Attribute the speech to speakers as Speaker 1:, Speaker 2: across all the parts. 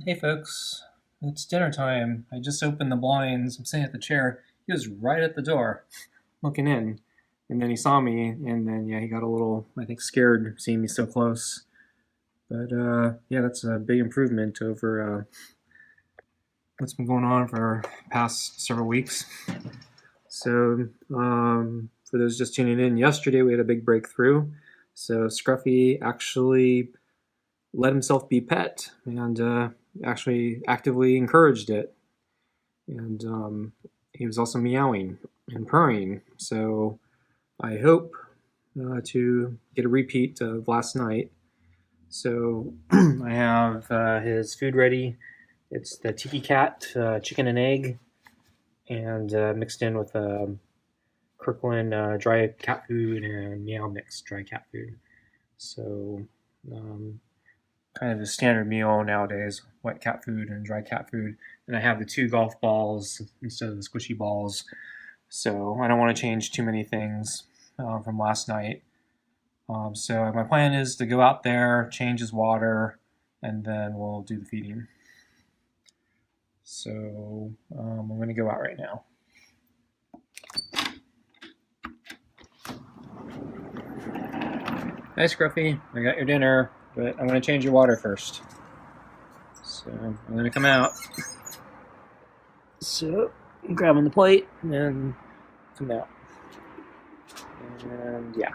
Speaker 1: Hey folks, it's dinner time. I just opened the blinds. I'm sitting at the chair. He was right at the door, looking in, and then he saw me, and then yeah, he got a little, I think, scared seeing me so close. But yeah, that's a big improvement over what's been going on for past several weeks. So for those just tuning in, yesterday we had a big breakthrough. So Scruffy actually let himself be pet and actually actively encouraged it. And he was also meowing and purring. So I hope to get a repeat of last night. So I have his food ready. It's the Tiki Cat chicken and egg, and mixed in with Kirkland dry cat food and Meow Mix dry cat food. So kind of the standard meal nowadays: wet cat food and dry cat food. And I have the 2 golf balls instead of the squishy balls. So I don't want to change too many things from last night. So my plan is to go out there, change his water, and then we'll do the feeding. So I'm going to go out right now. Hi, Scruffy. I got your dinner, but I'm going to change your water first. So I'm going to come out. So I'm grabbing the plate and come out. And yeah.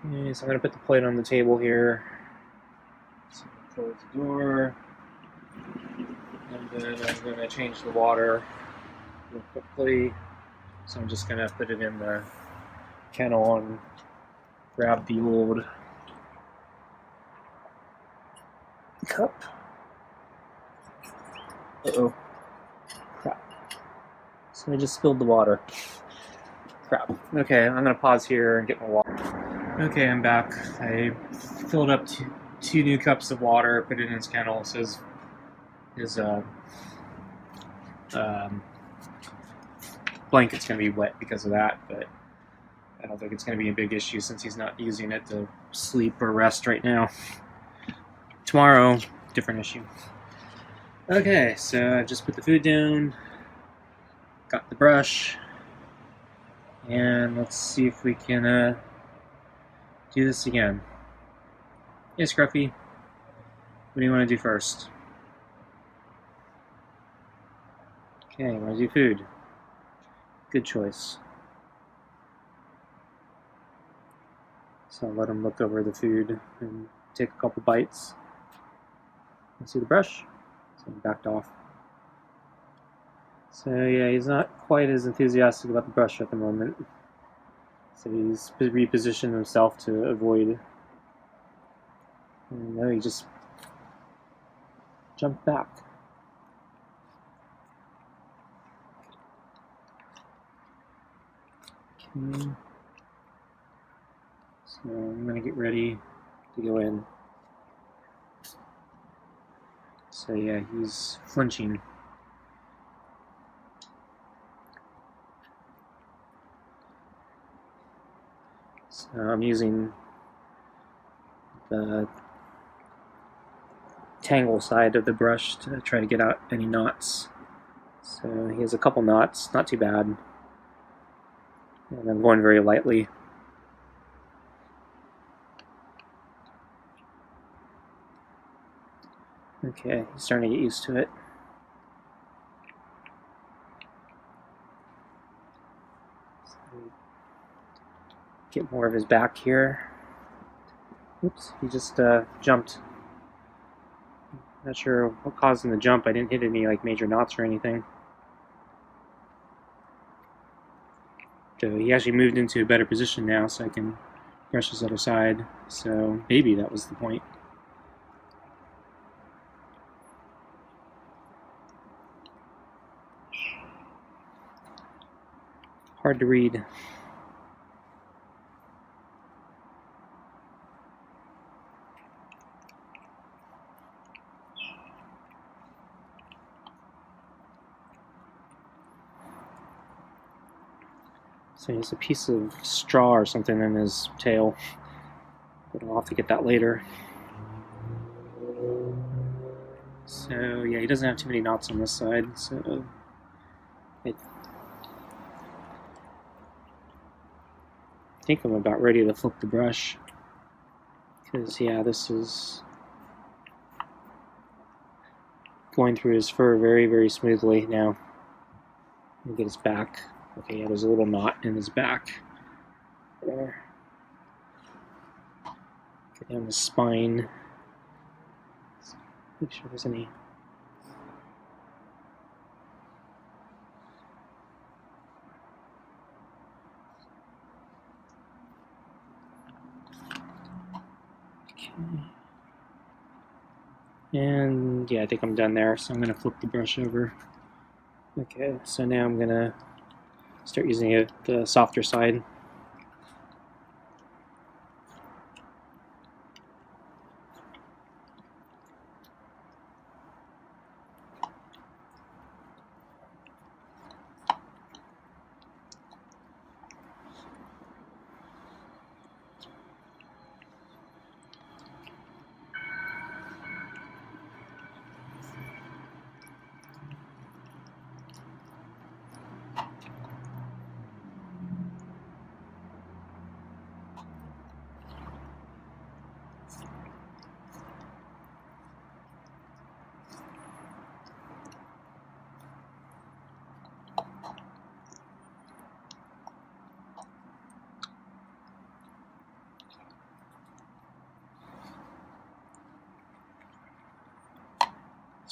Speaker 1: Okay, so I'm going to put the plate on the table here. So close the door. And then I'm going to change the water real quickly. So I'm just going to put it in the kennel and grab the old cup. Uh-oh. Crap. So I just spilled the water. Crap. Okay, I'm going to pause here and get my water. Okay, I'm back. I filled up two new cups of water, put it in his kennel. So his blanket's going to be wet because of that, but I don't think it's going to be a big issue since he's not using it to sleep or rest right now. Tomorrow, different issue. Okay, so I just put the food down, got the brush, and let's see if we can do this again. Hey, Scruffy, what do you want to do first? Okay, I want to do food. Good choice. So I'll let him look over the food and take a couple bites. Let's see the brush. So he backed off. So yeah, he's not quite as enthusiastic about the brush at the moment. So he's repositioned himself to avoid. And now he just jumped back. Okay. So I'm going to get ready to go in. So yeah, he's flinching. So I'm using the tangle side of the brush to try to get out any knots. So he has a couple knots, not too bad. And I'm going very lightly. Okay, he's starting to get used to it. So get more of his back here. Oops, he just jumped. Not sure what caused him to jump. I didn't hit any like major knots or anything. So he actually moved into a better position now, so I can brush his other side. So maybe that was the point. Hard to read. So he has a piece of straw or something in his tail, but I'll have to get that later. So yeah, he doesn't have too many knots on this side, so I think I'm about ready to flip the brush. Because yeah, this is going through his fur very, very smoothly now. Let me get his back. Okay, yeah, there's a little knot in his back. There. Get down the spine. Make sure there's any. Okay. And yeah, I think I'm done there, so I'm going to flip the brush over. Okay, so now I'm going to start using the softer side.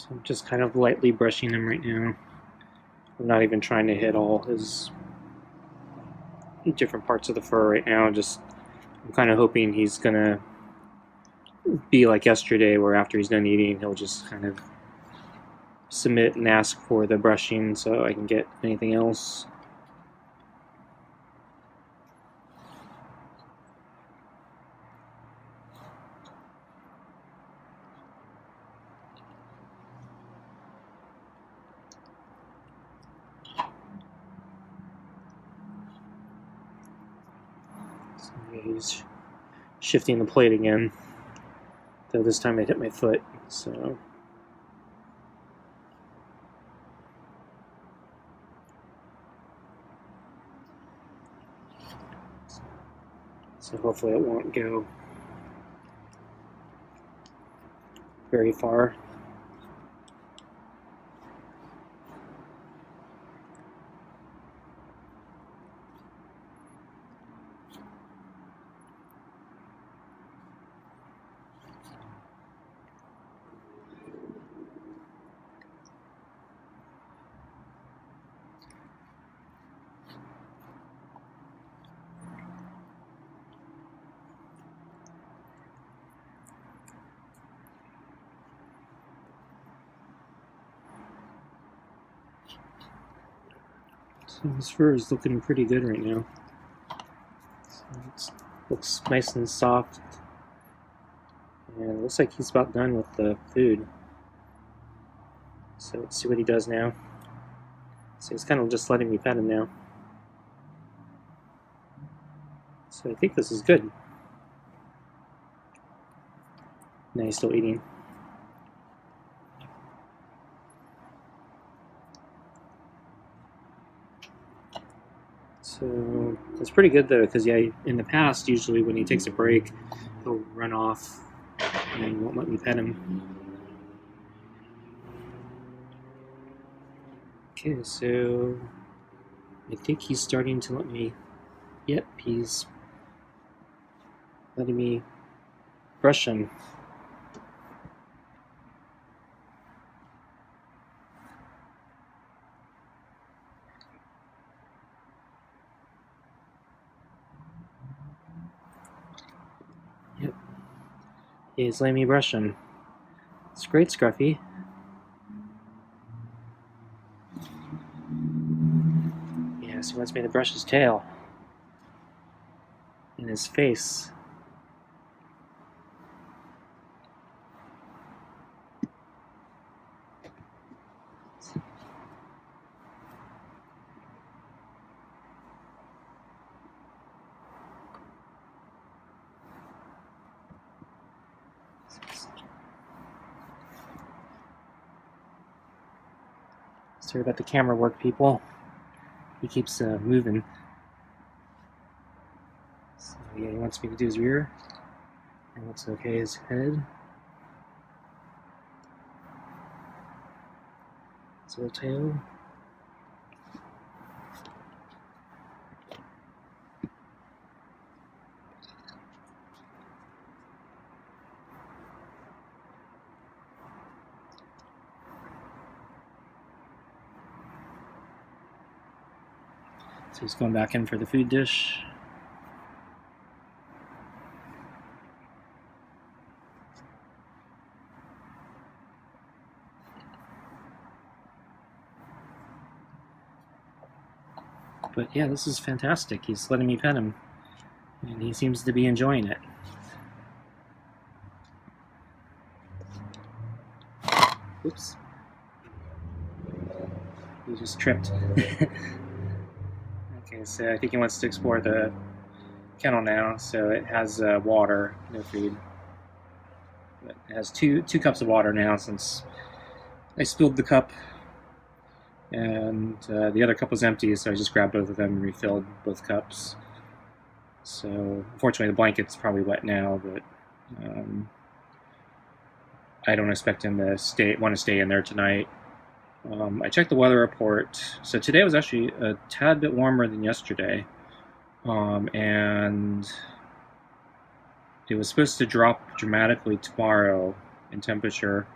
Speaker 1: So I'm just kind of lightly brushing him right now. I'm not even trying to hit all his different parts of the fur right now. I'm kind of hoping he's gonna be like yesterday, where after he's done eating, he'll just kind of submit and ask for the brushing so I can get anything else. So he's shifting the plate again, though this time it hit my foot, so. So hopefully it won't go very far. So his fur is looking pretty good right now. So it looks nice and soft. And it looks like he's about done with the food. So let's see what he does now. So he's kind of just letting me pet him now. So I think this is good. Now he's still eating. So it's pretty good though, because yeah, in the past, usually when he takes a break, he'll run off and won't let me pet him. Okay, so I think he's starting to let me. Yep, he's letting me brush him. Yep, he's letting me brush him. It's great, Scruffy. Yes, he wants me to brush his tail and his face. Sorry about the camera work, people. He keeps moving. So yeah, he wants me to do his rear. And what's okay, his head. His little tail. So he's going back in for the food dish. But yeah, this is fantastic. He's letting me pet him, and he seems to be enjoying it. Oops. He just tripped. Okay, so I think he wants to explore the kennel now. So it has water, no food. But it has two cups of water now since I spilled the cup, and the other cup was empty, so I just grabbed both of them and refilled both cups. So unfortunately the blanket's probably wet now, but I don't expect him to want to stay in there tonight. I checked the weather report. So today was actually a tad bit warmer than yesterday, and it was supposed to drop dramatically tomorrow in temperature.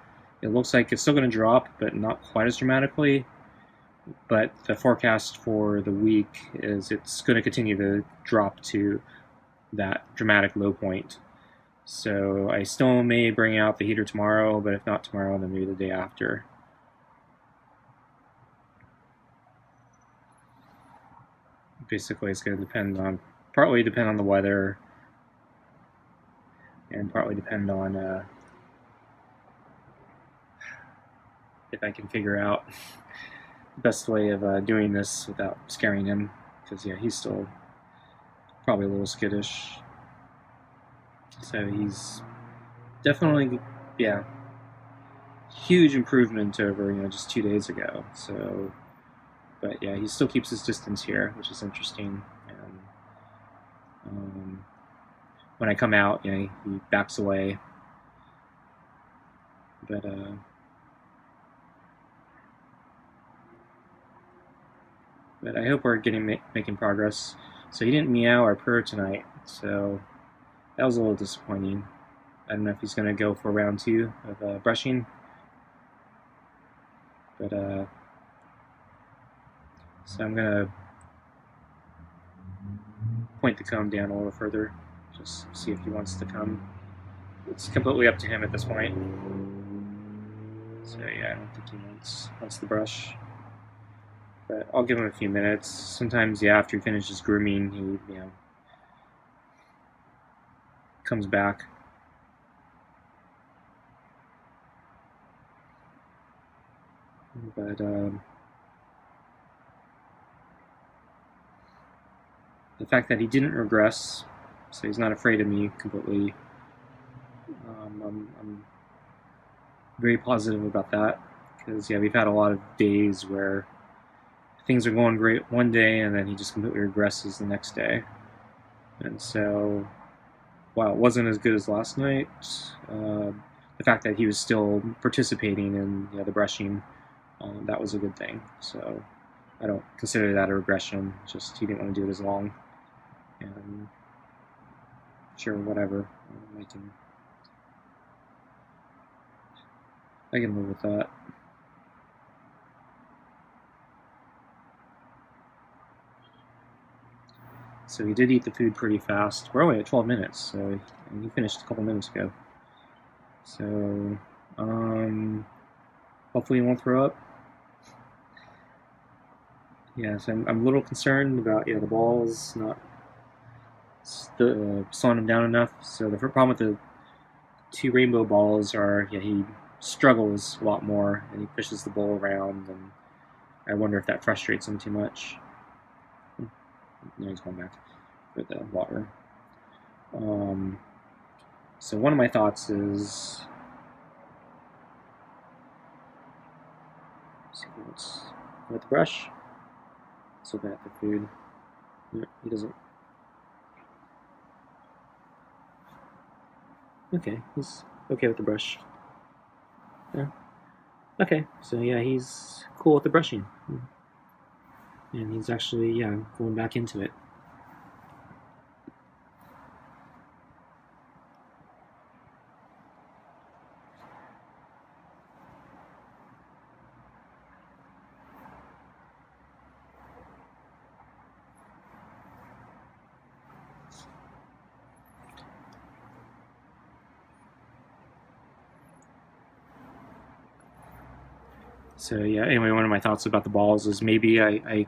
Speaker 1: It looks like it's still going to drop, but not quite as dramatically. But the forecast for the week is it's going to continue to drop to that dramatic low point. So I still may bring out the heater tomorrow, but if not tomorrow, then maybe the day after. Basically, it's going to partly depend on the weather, and partly depend on if I can figure out the best way of doing this without scaring him, because yeah, he's still probably a little skittish. So he's definitely, yeah, huge improvement over just 2 days ago. So, but yeah, he still keeps his distance here, which is interesting. And when I come out, he backs away. But I hope we're making progress. So he didn't meow or purr tonight, so that was a little disappointing. I don't know if he's going to go for round 2 of brushing. But so I'm going to point the comb down a little further, just see if he wants to come. It's completely up to him at this point. So yeah, I don't think he wants the brush. But I'll give him a few minutes. Sometimes, yeah, after he finishes grooming, he comes back. But the fact that he didn't regress, so he's not afraid of me completely, I'm very positive about that. Because yeah, we've had a lot of days where things are going great one day and then he just completely regresses the next day. And so, while it wasn't as good as last night, the fact that he was still participating in the brushing, that was a good thing. So I don't consider that a regression, just he didn't want to do it as long. And sure, whatever, I can live with that. So he did eat the food pretty fast. We're only at 12 minutes, so he finished a couple minutes ago. So, hopefully he won't throw up. Yeah, so I'm a little concerned about the balls not slowing him down enough. So the problem with the 2 rainbow balls are he struggles a lot more and he pushes the ball around, and I wonder if that frustrates him too much. Now he's going back with the water. So one of my thoughts is, with the brush. So that the food. No, he doesn't. Okay, he's okay with the brush. Yeah. Okay, so yeah, he's cool with the brushing. And he's actually, yeah, going back into it. So yeah, anyway, one of my thoughts about the balls is maybe I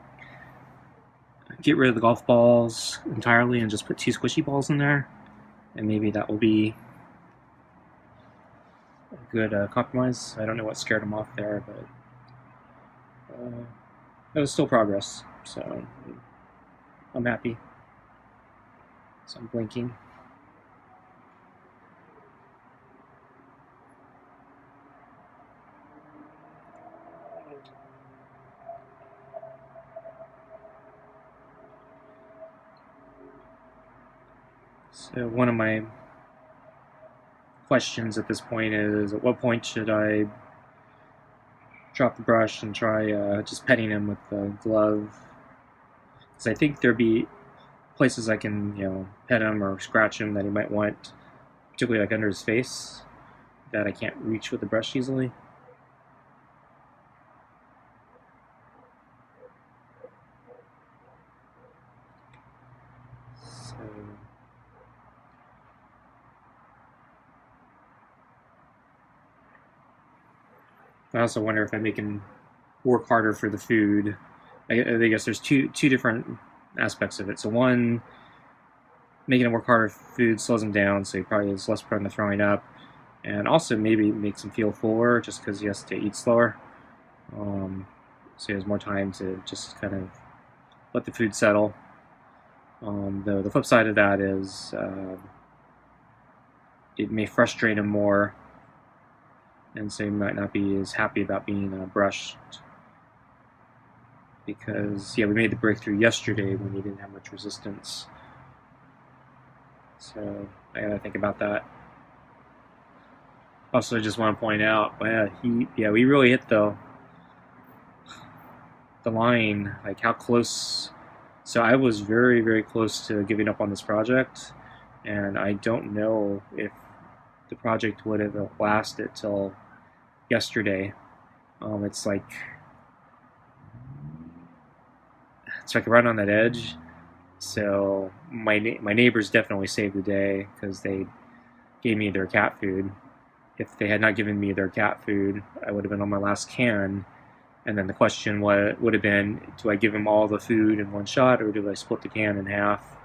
Speaker 1: get rid of the golf balls entirely and just put 2 squishy balls in there, and maybe that will be a good compromise. I don't know what scared him off there, but it was still progress, so I'm happy. So I'm blinking. So one of my questions at this point is, at what point should I drop the brush and try just petting him with the glove? Because I think there'd be places I can, pet him or scratch him that he might want, particularly like under his face, that I can't reach with the brush easily. So I also wonder if I make him work harder for the food. I guess there's two different aspects of it. So one, making him work harder for food slows him down, so he probably is less prone to throwing up, and also maybe makes him feel fuller just because he has to eat slower. So he has more time to just kind of let the food settle. The flip side of that is it may frustrate him more, and so he might not be as happy about being brushed. Because, yeah, we made the breakthrough yesterday when he didn't have much resistance. So I gotta think about that. Also, I just want to point out, we really hit the line, like how close. So I was very, very close to giving up on this project, and I don't know if the project would have lasted till yesterday. It's like right on that edge. So my neighbors definitely saved the day because they gave me their cat food. If they had not given me their cat food, I would have been on my last can. And then the question would have been, do I give them all the food in one shot, or do I split the can in half?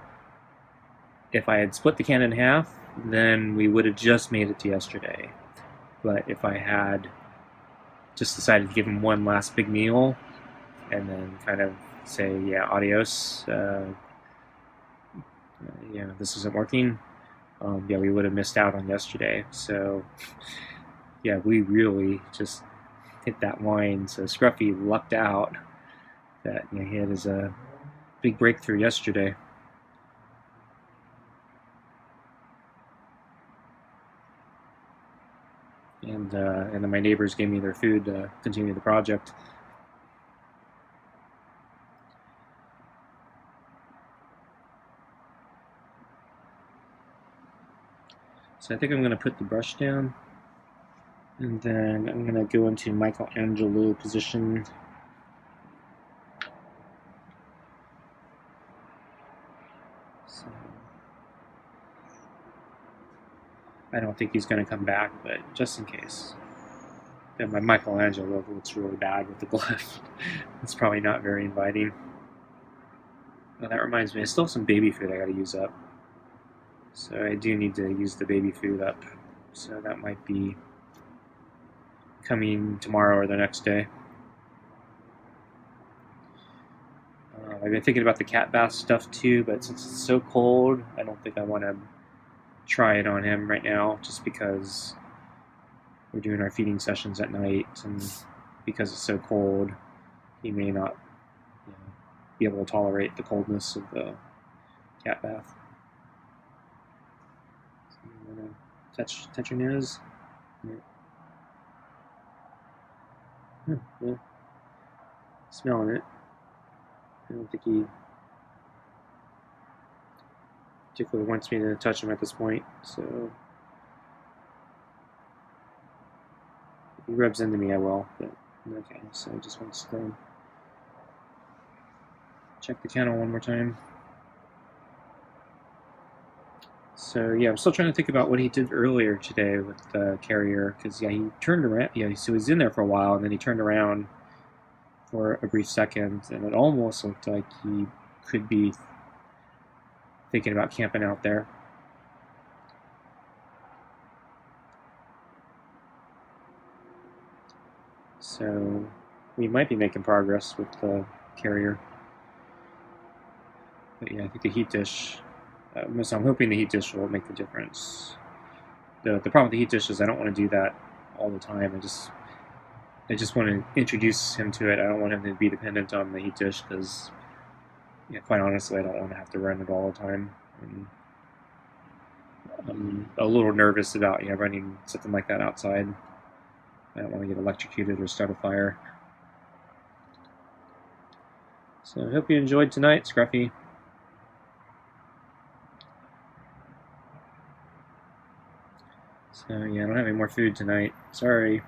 Speaker 1: If I had split the can in half, then we would have just made it to yesterday. But if I had just decided to give them one last big meal and then kind of say, yeah, adios, this isn't working, we would have missed out on yesterday. So, yeah, we really just hit that line. So Scruffy lucked out that he had his big breakthrough yesterday. And then my neighbors gave me their food to continue the project. So I think I'm going to put the brush down, and then I'm going to go into Michelangelo position. So I don't think he's going to come back, but just in case. And my Michelangelo looks really bad with the glove. It's probably not very inviting. Oh, that reminds me, I still have some baby food I got to use up. So I do need to use the baby food up. So that might be coming tomorrow or the next day. I've been thinking about the cat bath stuff too, but since it's so cold, I don't think I want to try it on him right now, just because we're doing our feeding sessions at night, and because it's so cold, he may not be able to tolerate the coldness of the cat bath. So I'm gonna touch your nose. Yeah. Smelling it. I don't think he particularly wants me to touch him at this point, so if he rubs into me, I will, but okay, so I just want to check the kennel one more time. So yeah, I'm still trying to think about what he did earlier today with the carrier, because yeah, he turned around, yeah, so he was in there for a while, and then he turned around for a brief second, and it almost looked like he could be thinking about camping out there. So we might be making progress with the carrier. But yeah, I think the heat dish, so I'm hoping the heat dish will make the difference. The problem with the heat dish is I don't want to do that all the time. I just want to introduce him to it. I don't want him to be dependent on the heat dish because, yeah, quite honestly, I don't want to have to run it all the time. And I'm a little nervous about running something like that outside. I don't want to get electrocuted or start a fire. So I hope you enjoyed tonight, Scruffy. So yeah, I don't have any more food tonight. Sorry.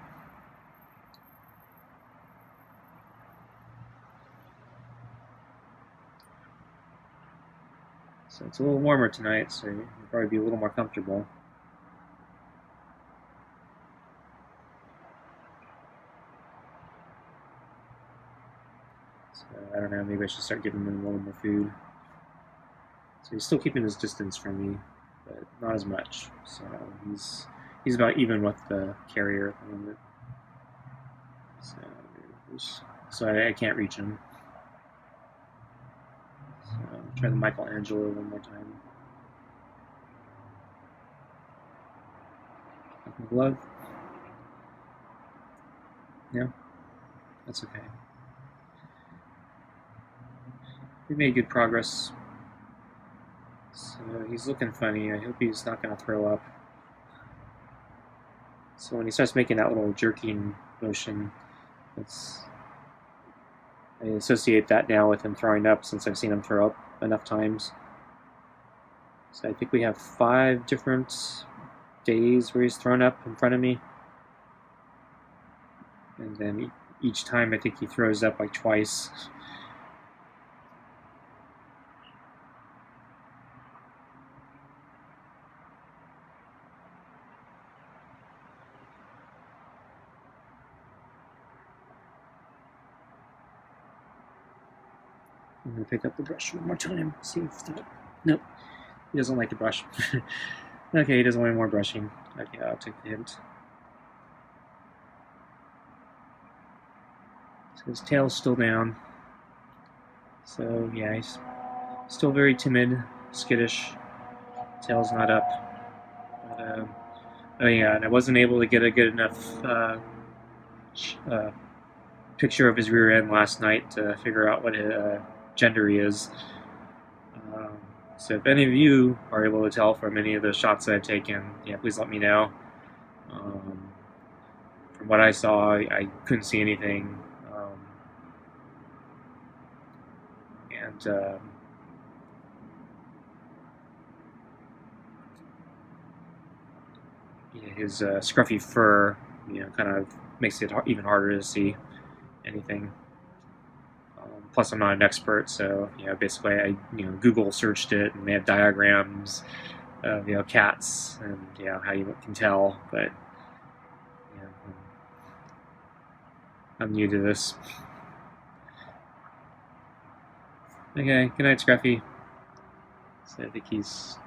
Speaker 1: So it's a little warmer tonight, so you'll probably be a little more comfortable. So I don't know, maybe I should start giving him a little more food. So he's still keeping his distance from me, but not as much. So he's about even with the carrier at the moment. So I can't reach him. So I'll try the Michelangelo one more time. Glove. Yeah, that's okay. We made good progress. So he's looking funny. I hope he's not going to throw up. So when he starts making that little jerking motion, I associate that now with him throwing up since I've seen him throw up enough times. So I think we have 5 different days where he's thrown up in front of me. And then each time I think he throws up like twice. I'm going to pick up the brush one more time. See if that... Nope. He doesn't like to brush. Okay, he doesn't want any more brushing. Okay, I'll take the hint. So his tail's still down. So yeah, he's still very timid, skittish. Tail's not up. But, oh yeah, and I wasn't able to get a good enough picture of his rear end last night to figure out what gender he is. So if any of you are able to tell from any of the shots that I've taken, yeah, please let me know. From what I saw, I couldn't see anything. Yeah, his scruffy fur, kind of makes it even harder to see anything. Plus, I'm not an expert, so basically, I Google searched it, and they have diagrams of cats and how you can tell. But I'm new to this. Okay, good night, Scruffy. So I think he's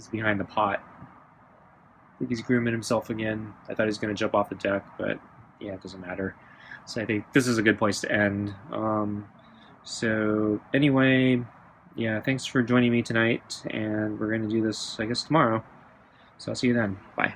Speaker 1: behind the pot. I think he's grooming himself again. I thought he was going to jump off the deck, but yeah, it doesn't matter. So I think this is a good place to end. So anyway, yeah, thanks for joining me tonight, and we're going to do this, I guess, tomorrow. So I'll see you then. Bye.